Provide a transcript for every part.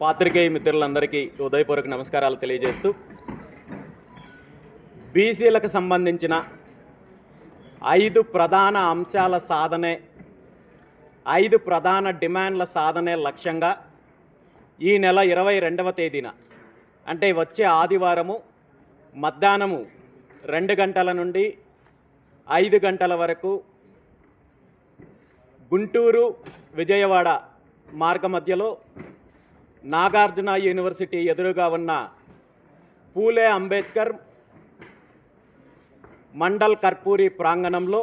పాత్రికేయ మిత్రులందరికీ హృదయపూర్వక నమస్కారాలు తెలియజేస్తూ బీసీలకు సంబంధించిన 5 ప్రధాన అంశాల సాధనే 5 ప్రధాన డిమాండ్ల సాధనే లక్ష్యంగా ఈ నెల 22వ తేదీన అంటే వచ్చే ఆదివారము మధ్యాహ్నము 2 గంటల నుండి 5 గంటల వరకు గుంటూరు విజయవాడ మార్గ మధ్యలో నాగార్జున యూనివర్సిటీ ఎదురుగా ఉన్న పూలే అంబేద్కర్ మండల్ కర్పూరి ప్రాంగణంలో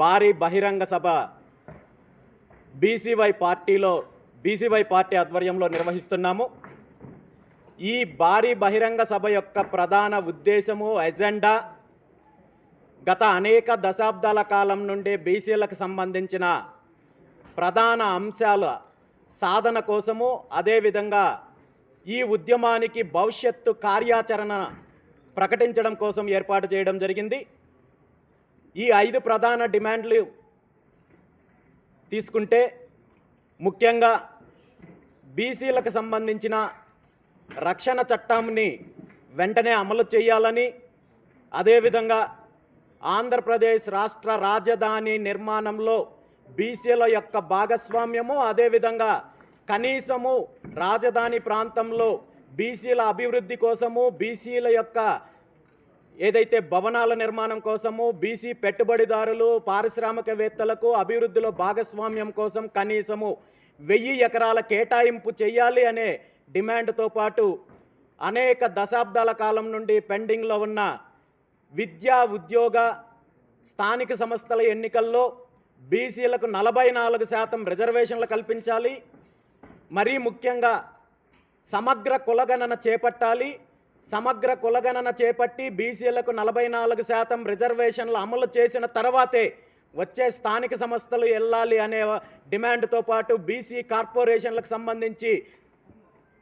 భారీ బహిరంగ సభ బీసీవై పార్టీ ఆధ్వర్యంలో నిర్వహిస్తున్నాము. ఈ భారీ బహిరంగ సభ యొక్క ప్రధాన ఉద్దేశము ఎజెండా గత అనేక దశాబ్దాల కాలం నుండి బీసీలకు సంబంధించిన ప్రధాన అంశాల సాధన కోసము, అదేవిధంగా ఈ ఉద్యమానికి భవిష్యత్తు కార్యాచరణ ప్రకటించడం కోసం ఏర్పాటు చేయడం జరిగింది. ఈ 5 ప్రధాన డిమాండ్లు తీసుకుంటే ముఖ్యంగా బీసీలకు సంబంధించిన రక్షణ చట్టాన్ని వెంటనే అమలు చేయాలని, అదేవిధంగా ఆంధ్రప్రదేశ్ రాష్ట్ర రాజధాని నిర్మాణంలో బీసీల యొక్క భాగస్వామ్యము, అదేవిధంగా కనీసము రాజధాని ప్రాంతంలో బీసీల అభివృద్ధి కోసము, బీసీల యొక్క ఏదైతే భవనాల నిర్మాణం కోసము, బీసీ పెట్టుబడిదారులు పారిశ్రామికవేత్తలకు అభివృద్ధిలో భాగస్వామ్యం కోసం కనీసము 1000 ఎకరాల కేటాయింపు చేయాలి అనే డిమాండ్తో పాటు అనేక దశాబ్దాల కాలం నుండి పెండింగ్లో ఉన్న విద్యా, ఉద్యోగ, స్థానిక సంస్థల ఎన్నికల్లో బీసీలకు 44% రిజర్వేషన్లు కల్పించాలి. మరీ ముఖ్యంగా సమగ్ర కులగణన చేపట్టాలి. సమగ్ర కులగణన చేపట్టి బీసీలకు 44% రిజర్వేషన్లు అమలు చేసిన తర్వాతే వచ్చే స్థానిక సంస్థలు వెళ్ళాలి అనే డిమాండ్తో పాటు బీసీ కార్పొరేషన్లకు సంబంధించి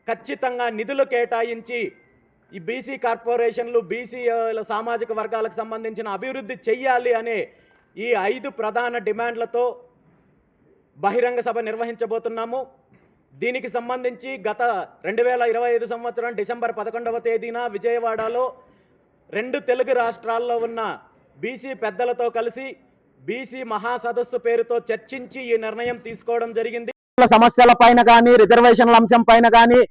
ఖచ్చితంగా నిధులు కేటాయించి ఈ బీసీ కార్పొరేషన్లు బీసీల సామాజిక వర్గాలకు సంబంధించిన అభివృద్ధి చెయ్యాలి అనే ఈ 5 ప్రధాన డిమాండ్లతో బహిరంగ సభ నిర్వహించబోతున్నాము. దీనికి సంబంధించి గత 2025 సంవత్సరం డిసెంబర్ 11వ తేదీన విజయవాడలో 2 తెలుగు రాష్ట్రాల్లో ఉన్న బీసీ పెద్దలతో కలిసి బీసీ మహాసదస్సు పేరుతో చర్చించి ఈ నిర్ణయం తీసుకోవడం జరిగింది. సమస్యల పైన కానీ, రిజర్వేషన్ల అంశం పైన కానీ,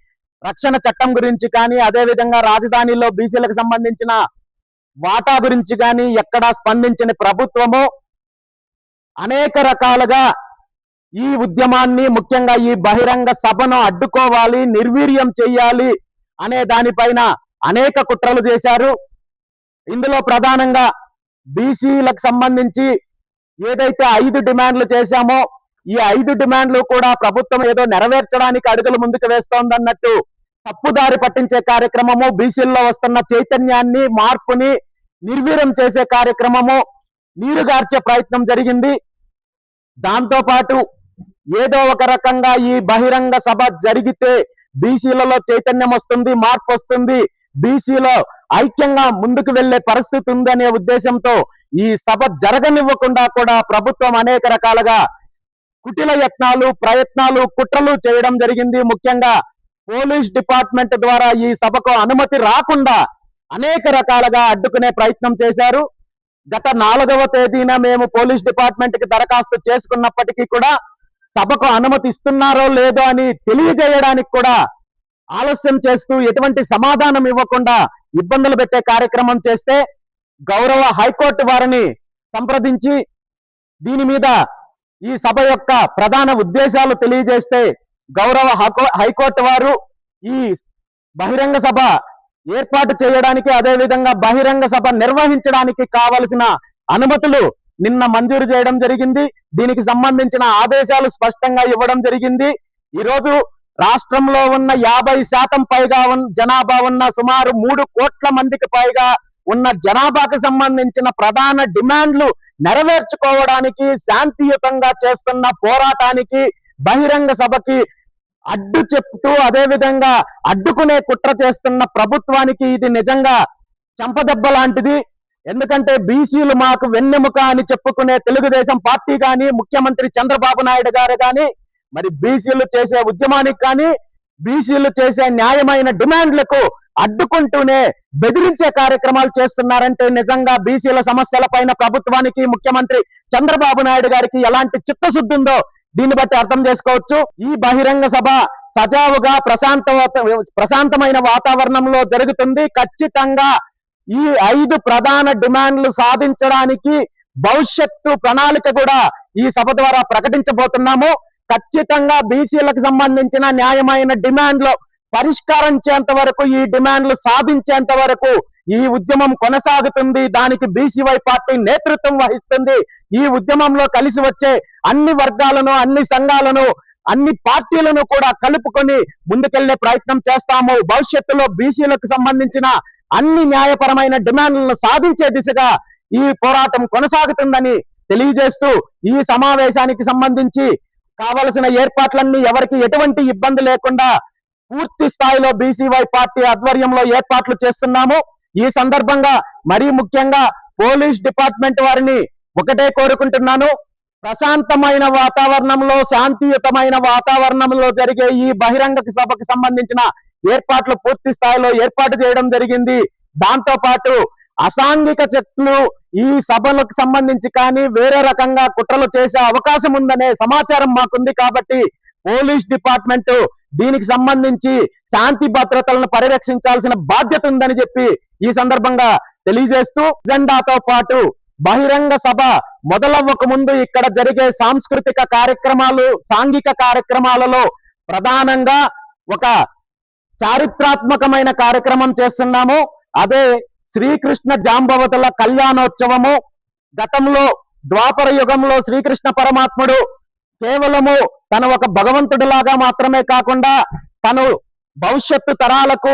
రక్షణ చట్టం గురించి కానీ, అదేవిధంగా రాజధానిలో బీసీలకు సంబంధించిన వాటా గురించి కానీ ఎక్కడా స్పందించిన ప్రభుత్వము అనేక రకాలుగా ఈ ఉద్యమాన్ని, ముఖ్యంగా ఈ బహిరంగ సభను అడ్డుకోవాలి, నిర్వీర్యం చేయాలి అనే దానిపైన అనేక కుట్రలు చేశారు. ఇందులో ప్రధానంగా బీసీలకు సంబంధించి ఏదైతే 5 డిమాండ్లు చేశామో ఈ 5 డిమాండ్లు కూడా ప్రభుత్వం ఏదో నెరవేర్చడానికి అడుగులు ముందుకు వేస్తోందన్నట్టు తప్పుదారి పట్టించే కార్యక్రమము, బీసీల్లో వస్తున్న చైతన్యాన్ని, మార్పుని నిర్వీర్యం చేసే కార్యక్రమము నీరుగార్చే ప్రయత్నం జరిగింది. దాంతో పాటు ఏదో ఒక రకంగా ఈ బహిరంగ సభ జరిగితే బీసీలలో చైతన్యం వస్తుంది, మార్పు వస్తుంది, బీసీలో ఐక్యంగా ముందుకు వెళ్లే పరిస్థితి ఉందనే ఉద్దేశంతో ఈ సభ జరగనివ్వకుండా కూడా ప్రభుత్వం అనేక రకాలుగా కుటిల యత్నాలు, ప్రయత్నాలు, కుట్రలు చేయడం జరిగింది. ముఖ్యంగా పోలీస్ డిపార్ట్మెంట్ ద్వారా ఈ సభకు అనుమతి రాకుండా అనేక రకాలుగా అడ్డుకునే ప్రయత్నం చేశారు. గత 4వ తేదీన మేము పోలీస్ డిపార్ట్మెంట్ కి దరఖాస్తు చేసుకున్నప్పటికీ కూడా సభకు అనుమతి ఇస్తున్నారో లేదో అని తెలియజేయడానికి కూడా ఆలస్యం చేస్తూ ఎటువంటి సమాధానం ఇవ్వకుండా ఇబ్బందులు పెట్టే కార్యక్రమం చేస్తే గౌరవ హైకోర్టు వారిని సంప్రదించి దీని మీద ఈ సభ యొక్క ప్రధాన ఉద్దేశాలు తెలియజేస్తే గౌరవ హైకోర్టు వారు ఈ బహిరంగ సభ ఏర్పాటు చేయడానికి, అదేవిధంగా బహిరంగ సభ నిర్వహించడానికి కావలసిన అనుమతులు నిన్న మంజూరు చేయడం జరిగింది. దీనికి సంబంధించిన ఆదేశాలు స్పష్టంగా ఇవ్వడం జరిగింది. ఈరోజు రాష్ట్రంలో ఉన్న 50% పైగా జనాభా ఉన్న సుమారు 3 కోట్ల మందికి పైగా ఉన్న జనాభాకు సంబంధించిన ప్రధాన డిమాండ్లు నెరవేర్చుకోవడానికి, శాంతియుతంగా చేస్తున్న పోరాటానికి, బహిరంగ సభకి అడ్డు చెప్తూ అదేవిధంగా అడ్డుకునే కుట్ర చేస్తున్న ప్రభుత్వానికి ఇది నిజంగా చంపదెబ్బ లాంటిది. ఎందుకంటే బీసీలు మాకు వెన్నెముక అని చెప్పుకునే తెలుగుదేశం పార్టీ కానీ, ముఖ్యమంత్రి చంద్రబాబు నాయుడు గారు కానీ మరి బీసీలు చేసే ఉద్యమానికి కానీ బీసీలు చేసే న్యాయమైన డిమాండ్లకు అడ్డుకుంటూనే బెదిరించే కార్యక్రమాలు చేస్తున్నారంటే నిజంగా బీసీల సమస్యల పైన ప్రభుత్వానికి, ముఖ్యమంత్రి చంద్రబాబు నాయుడు గారికి ఎలాంటి చిత్తశుద్ధి ఉందో దీన్ని బట్టి అర్థం చేసుకోవచ్చు. ఈ బహిరంగ సభ సజావుగా ప్రశాంతమైన వాతావరణంలో జరుగుతుంది. ఖచ్చితంగా ఈ 5 ప్రధాన డిమాండ్లు సాధించడానికి భవిష్యత్తు ప్రణాళిక కూడా ఈ సభ ద్వారా ప్రకటించబోతున్నాము. ఖచ్చితంగా బీసీలకు సంబంధించిన న్యాయమైన డిమాండ్లు పరిష్కరించేంత వరకు, ఈ డిమాండ్లు సాధించేంత వరకు ఈ ఉద్యమం కొనసాగుతుంది. దానికి బీసీవై పార్టీ నేతృత్వం వహిస్తుంది. ఈ ఉద్యమంలో కలిసి వచ్చే అన్ని వర్గాలను, అన్ని సంఘాలను, అన్ని పార్టీలను కూడా కలుపుకొని ముందుకెళ్లే ప్రయత్నం చేస్తాము. భవిష్యత్తులో బీసీలకు సంబంధించిన అన్ని న్యాయపరమైన డిమాండ్లను సాధించే దిశగా ఈ పోరాటం కొనసాగుతుందని తెలియజేస్తూ, ఈ సమావేశానికి సంబంధించి కావలసిన ఏర్పాట్లన్నీ ఎవరికి ఎటువంటి ఇబ్బంది లేకుండా పూర్తి స్థాయిలో బీసీవై పార్టీ ఆధ్వర్యంలో ఏర్పాట్లు చేస్తున్నాము. ఈ సందర్భంగా మరీ ముఖ్యంగా పోలీస్ డిపార్ట్మెంట్ వారిని ఒకటే కోరుకుంటున్నాను, ప్రశాంతమైన వాతావరణంలో, శాంతియుతమైన వాతావరణంలో జరిగే ఈ బహిరంగ సభకు సంబంధించిన ఏర్పాట్లు పూర్తి స్థాయిలో ఏర్పాటు చేయడం జరిగింది. దాంతో పాటు అసాంఘిక శక్తులు ఈ సభలకు సంబంధించి కానీ వేరే రకంగా కుట్రలు చేసే అవకాశం ఉందనే సమాచారం మాకుంది. కాబట్టి పోలీస్ డిపార్ట్మెంట్ దీనికి సంబంధించి శాంతి భద్రతలను పరిరక్షించాల్సిన బాధ్యత ఉందని చెప్పి ఈ సందర్భంగా తెలియజేస్తూ, ఎజెండాతో పాటు బహిరంగ సభ మొదలవ్వక ముందు ఇక్కడ జరిగే సాంస్కృతిక కార్యక్రమాలు, సాంఘిక కార్యక్రమాలలో ప్రధానంగా ఒక చారిత్రాత్మకమైన కార్యక్రమం చేస్తున్నాము. అదే శ్రీకృష్ణ జాంబవతుల కళ్యాణోత్సవము. గతంలో ద్వాపర యుగంలో శ్రీకృష్ణ పరమాత్ముడు కేవలము తను ఒక భగవంతుడిలాగా మాత్రమే కాకుండా తను భవిష్యత్తు తరాలకు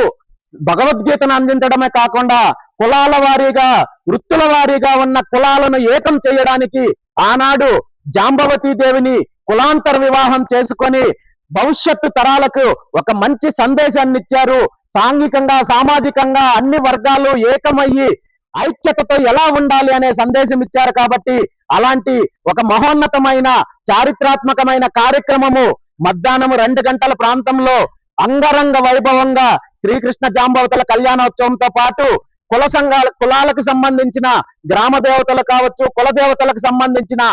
భగవద్గీతను అందించడమే కాకుండా కులాల వారీగా, వృత్తుల వారీగా ఉన్న కులాలను ఏకం చేయడానికి ఆనాడు జాంబవతీ దేవిని కులాంతర వివాహం చేసుకొని భవిష్యత్తు తరాలకు ఒక మంచి సందేశాన్ని ఇచ్చారు. సాంఘికంగా, సామాజికంగా అన్ని వర్గాలు ఏకమయ్యి ఐక్యతతో ఎలా ఉండాలి అనే సందేశం ఇచ్చారు. కాబట్టి అలాంటి ఒక మహోన్నతమైన చారిత్రాత్మకమైన కార్యక్రమము మధ్యాహ్నం 2 గంటల ప్రాంతంలో అంగరంగ వైభవంగా శ్రీకృష్ణ జాంబవతుల కళ్యాణోత్సవంతో పాటు కులాలకు సంబంధించిన గ్రామ దేవతలు కావచ్చు, కుల దేవతలకు సంబంధించిన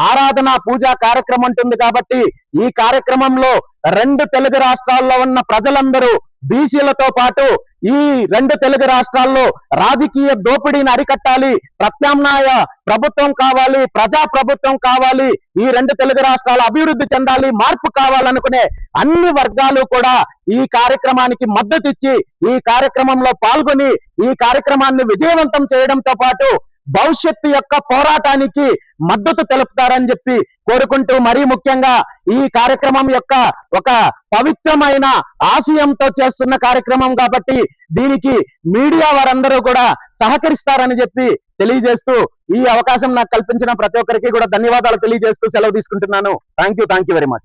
ఆరాధన పూజా కార్యక్రమం ఉంటుంది. కాబట్టి ఈ కార్యక్రమంలో 2 తెలుగు రాష్ట్రాల్లో ఉన్న ప్రజలందరూ బీసీలతో పాటు ఈ 2 తెలుగు రాష్ట్రాల్లో రాజకీయ దోపిడీని అరికట్టాలి, ప్రత్యామ్నాయ ప్రభుత్వం కావాలి, ప్రజా ప్రభుత్వం కావాలి, ఈ 2 తెలుగు రాష్ట్రాలు అభివృద్ధి చెందాలి, మార్పు కావాలనుకునే అన్ని వర్గాలు కూడా ఈ కార్యక్రమానికి మద్దతు ఇచ్చి ఈ కార్యక్రమంలో పాల్గొని ఈ కార్యక్రమాన్ని విజయవంతం చేయడంతో పాటు భవిష్యత్తు యొక్క పోరాటానికి మద్దతు తెలుపుతారని చెప్పి కోరుకుంటూ, మరీ ముఖ్యంగా ఈ కార్యక్రమం యొక్క ఒక పవిత్రమైన ఆశయంతో చేస్తున్న కార్యక్రమం కాబట్టి దీనికి మీడియా వారందరూ కూడా సహకరిస్తారని చెప్పి తెలియజేస్తూ, ఈ అవకాశం నాకు కల్పించిన ప్రతి ఒక్కరికి కూడా ధన్యవాదాలు తెలియజేస్తూ సెలవు తీసుకుంటున్నాను. Thank you very much.